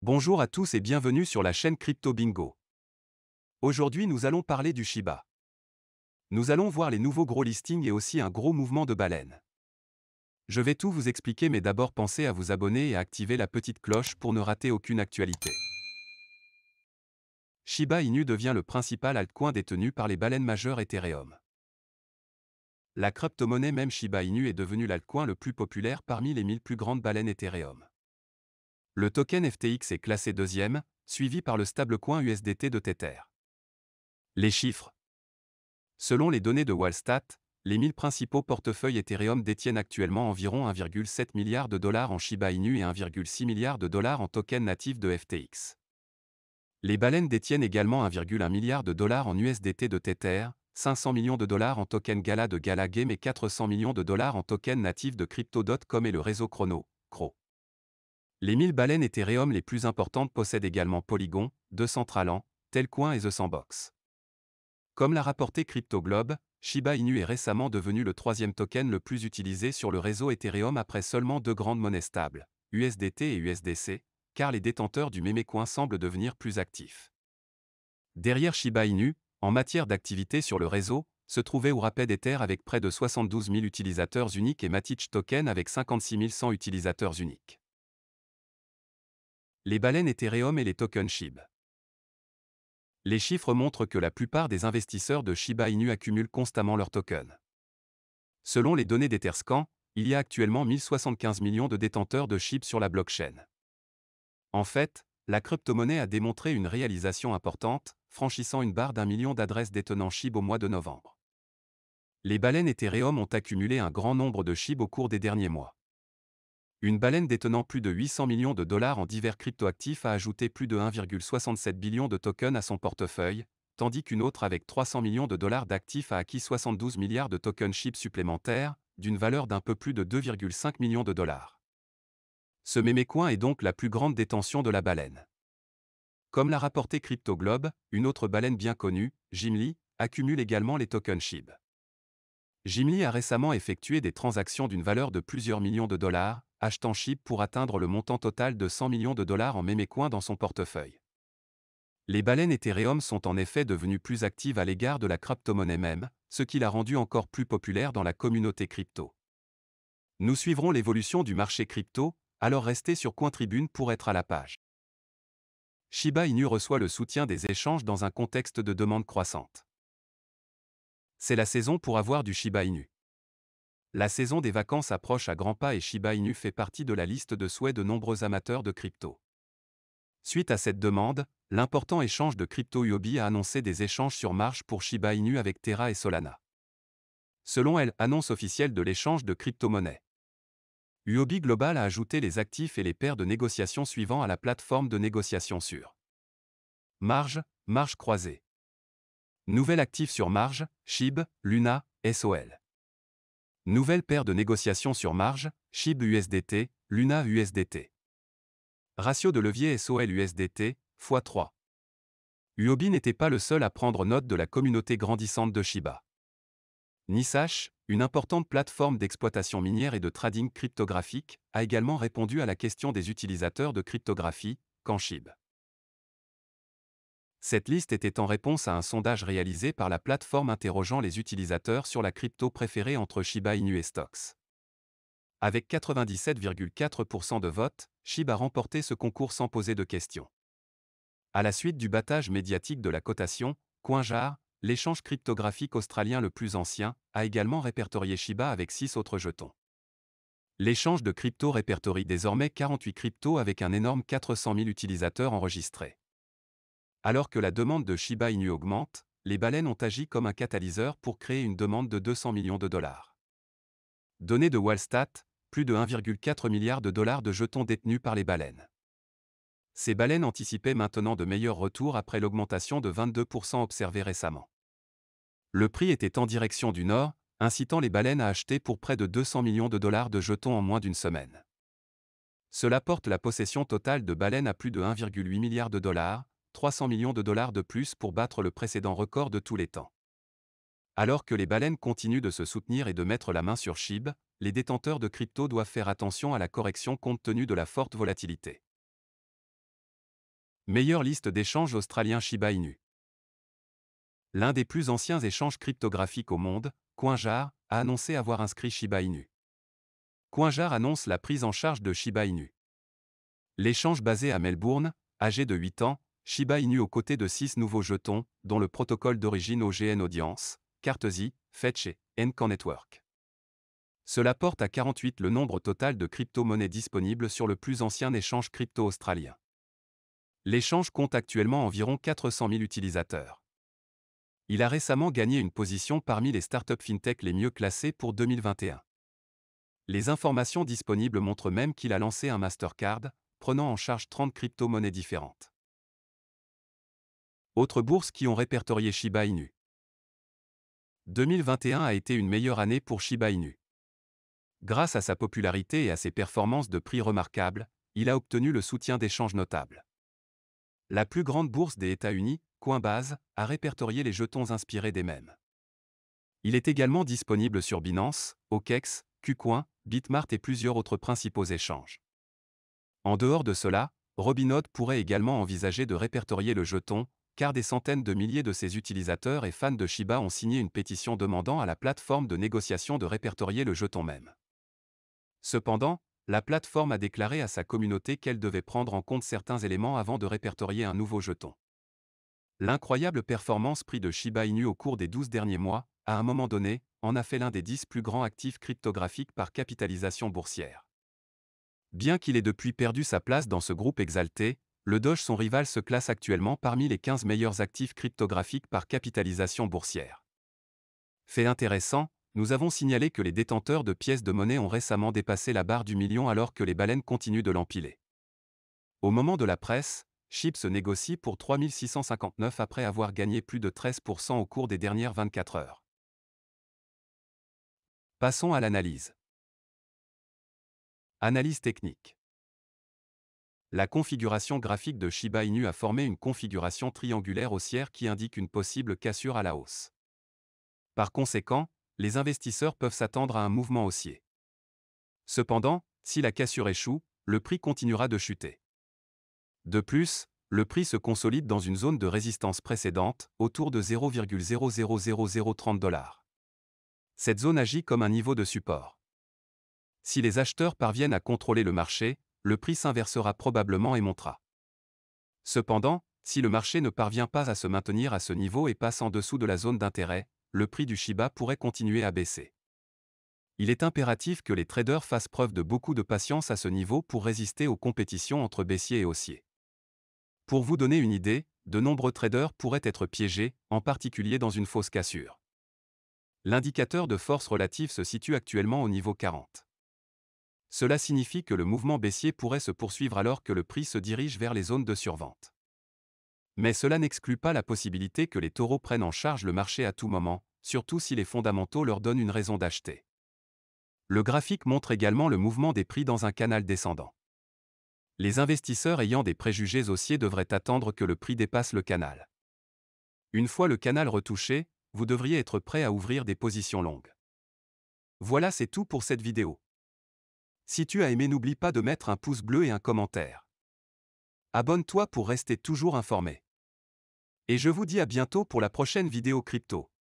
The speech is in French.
Bonjour à tous et bienvenue sur la chaîne Crypto Bingo. Aujourd'hui nous allons parler du Shiba. Nous allons voir les nouveaux gros listings et aussi un gros mouvement de baleines. Je vais tout vous expliquer mais d'abord pensez à vous abonner et à activer la petite cloche pour ne rater aucune actualité. Shiba Inu devient le principal altcoin détenu par les baleines majeures Ethereum. La crypto-monnaie même Shiba Inu est devenue l'altcoin le plus populaire parmi les 1000 plus grandes baleines Ethereum. Le token FTX est classé deuxième, suivi par le stablecoin USDT de Tether. Les chiffres. Selon les données de Wallstat, les 1000 principaux portefeuilles Ethereum détiennent actuellement environ 1,7 milliard de dollars en Shiba Inu et 1,6 milliard de dollars en tokens natifs de FTX. Les baleines détiennent également 1,1 milliard de dollars en USDT de Tether, 500 millions de dollars en tokens Gala de Gala Game et 400 millions de dollars en tokens natifs de Crypto.com et le réseau Chrono, CRO. Les 1000 baleines Ethereum les plus importantes possèdent également Polygon, Decentraland, Telcoin et The Sandbox. Comme l'a rapporté CryptoGlobe, Shiba Inu est récemment devenu le troisième token le plus utilisé sur le réseau Ethereum après seulement deux grandes monnaies stables, USDT et USDC, car les détenteurs du mémécoin semblent devenir plus actifs. Derrière Shiba Inu, en matière d'activité sur le réseau, se trouvait Wrapped Ether avec près de 72 000 utilisateurs uniques et Matic Token avec 56 100 utilisateurs uniques. Les baleines Ethereum et les tokens SHIB. Les chiffres montrent que la plupart des investisseurs de Shiba Inu accumulent constamment leurs tokens. Selon les données d'Etherscan, il y a actuellement 1075 millions de détenteurs de SHIB sur la blockchain. En fait, la crypto-monnaie a démontré une réalisation importante, franchissant une barre d'1 million d'adresses détenant SHIB au mois de novembre. Les baleines Ethereum ont accumulé un grand nombre de SHIB au cours des derniers mois. Une baleine détenant plus de 800 millions de dollars en divers cryptoactifs a ajouté plus de 1,67 billion de tokens à son portefeuille, tandis qu'une autre avec 300 millions de dollars d'actifs a acquis 72 milliards de tokens SHIB supplémentaires, d'une valeur d'un peu plus de 2,5 millions de dollars. Ce mémécoin est donc la plus grande détention de la baleine. Comme l'a rapporté CryptoGlobe, une autre baleine bien connue, Gimli, accumule également les tokens SHIB. Gimli a récemment effectué des transactions d'une valeur de plusieurs millions de dollars, achetant SHIB pour atteindre le montant total de 100 millions de dollars en mémécoin dans son portefeuille. Les baleines Ethereum sont en effet devenues plus actives à l'égard de la crypto-monnaie même, ce qui l'a rendue encore plus populaire dans la communauté crypto. Nous suivrons l'évolution du marché crypto, alors restez sur Cointribune pour être à la page. Shiba Inu reçoit le soutien des échanges dans un contexte de demande croissante. C'est la saison pour avoir du Shiba Inu. La saison des vacances approche à grands pas et Shiba Inu fait partie de la liste de souhaits de nombreux amateurs de crypto. Suite à cette demande, l'important échange de crypto Huobi a annoncé des échanges sur marge pour Shiba Inu avec Terra et Solana. Selon elle, annonce officielle de l'échange de crypto-monnaies. Huobi Global a ajouté les actifs et les paires de négociation suivants à la plateforme de négociation sur marge, marge croisée. Nouvel actif sur marge, SHIB, Luna, SOL. Nouvelle paire de négociation sur marge, SHIB USDT, Luna USDT. Ratio de levier SOL USDT, x3. Huobi n'était pas le seul à prendre note de la communauté grandissante de Shiba. Nisash, une importante plateforme d'exploitation minière et de trading cryptographique, a également répondu à la question des utilisateurs de cryptographie, quand SHIB. Cette liste était en réponse à un sondage réalisé par la plateforme interrogeant les utilisateurs sur la crypto préférée entre Shiba Inu et Stocks. Avec 97,4% de votes, SHIB a remporté ce concours sans poser de questions. À la suite du battage médiatique de la cotation, CoinJar, l'échange cryptographique australien le plus ancien, a également répertorié Shiba avec 6 autres jetons. L'échange de crypto répertorie désormais 48 cryptos avec un énorme 400 000 utilisateurs enregistrés. Alors que la demande de Shiba Inu augmente, les baleines ont agi comme un catalyseur pour créer une demande de 200 millions de dollars. Données de Wallstat, plus de 1,4 milliard de dollars de jetons détenus par les baleines. Ces baleines anticipaient maintenant de meilleurs retours après l'augmentation de 22% observée récemment. Le prix était en direction du nord, incitant les baleines à acheter pour près de 200 millions de dollars de jetons en moins d'une semaine. Cela porte la possession totale de baleines à plus de 1,8 milliard de dollars, 300 millions de dollars de plus pour battre le précédent record de tous les temps. Alors que les baleines continuent de se soutenir et de mettre la main sur SHIB, les détenteurs de crypto doivent faire attention à la correction compte tenu de la forte volatilité. Meilleure liste d'échanges australiens Shiba Inu. L'un des plus anciens échanges cryptographiques au monde, CoinJar, a annoncé avoir inscrit Shiba Inu. CoinJar annonce la prise en charge de Shiba Inu. L'échange basé à Melbourne, âgé de 8 ans, Shiba Inu aux côtés de 6 nouveaux jetons, dont le protocole d'origine OGN Audience, Cartesy, Fetch et Ncan Network. Cela porte à 48 le nombre total de crypto-monnaies disponibles sur le plus ancien échange crypto australien. L'échange compte actuellement environ 400 000 utilisateurs. Il a récemment gagné une position parmi les startups fintech les mieux classées pour 2021. Les informations disponibles montrent même qu'il a lancé un Mastercard, prenant en charge 30 crypto-monnaies différentes. Autres bourses qui ont répertorié Shiba Inu. 2021 a été une meilleure année pour Shiba Inu. Grâce à sa popularité et à ses performances de prix remarquables, il a obtenu le soutien d'échanges notables. La plus grande bourse des États-Unis, Coinbase, a répertorié les jetons inspirés des mêmes. Il est également disponible sur Binance, OKEx, KuCoin, Bitmart et plusieurs autres principaux échanges. En dehors de cela, Robinhood pourrait également envisager de répertorier le jeton, car des centaines de milliers de ses utilisateurs et fans de Shiba ont signé une pétition demandant à la plateforme de négociation de répertorier le jeton même. Cependant, la plateforme a déclaré à sa communauté qu'elle devait prendre en compte certains éléments avant de répertorier un nouveau jeton. L'incroyable performance prix de Shiba Inu au cours des 12 derniers mois, à un moment donné, en a fait l'un des 10 plus grands actifs cryptographiques par capitalisation boursière. Bien qu'il ait depuis perdu sa place dans ce groupe exalté, le Doge son rival se classe actuellement parmi les 15 meilleurs actifs cryptographiques par capitalisation boursière. Fait intéressant, nous avons signalé que les détenteurs de pièces de monnaie ont récemment dépassé la barre du million alors que les baleines continuent de l'empiler. Au moment de la presse, SHIB se négocie pour 3 659 après avoir gagné plus de 13% au cours des dernières 24 heures. Passons à l'analyse. Analyse technique. La configuration graphique de Shiba Inu a formé une configuration triangulaire haussière qui indique une possible cassure à la hausse. Par conséquent, les investisseurs peuvent s'attendre à un mouvement haussier. Cependant, si la cassure échoue, le prix continuera de chuter. De plus, le prix se consolide dans une zone de résistance précédente, autour de 0,000030 $. Cette zone agit comme un niveau de support. Si les acheteurs parviennent à contrôler le marché, le prix s'inversera probablement et montera. Cependant, si le marché ne parvient pas à se maintenir à ce niveau et passe en dessous de la zone d'intérêt, le prix du Shiba pourrait continuer à baisser. Il est impératif que les traders fassent preuve de beaucoup de patience à ce niveau pour résister aux compétitions entre baissiers et haussiers. Pour vous donner une idée, de nombreux traders pourraient être piégés, en particulier dans une fausse cassure. L'indicateur de force relative se situe actuellement au niveau 40. Cela signifie que le mouvement baissier pourrait se poursuivre alors que le prix se dirige vers les zones de survente. Mais cela n'exclut pas la possibilité que les taureaux prennent en charge le marché à tout moment, surtout si les fondamentaux leur donnent une raison d'acheter. Le graphique montre également le mouvement des prix dans un canal descendant. Les investisseurs ayant des préjugés haussiers devraient attendre que le prix dépasse le canal. Une fois le canal retouché, vous devriez être prêt à ouvrir des positions longues. Voilà, c'est tout pour cette vidéo. Si tu as aimé, n'oublie pas de mettre un pouce bleu et un commentaire. Abonne-toi pour rester toujours informé. Et je vous dis à bientôt pour la prochaine vidéo crypto.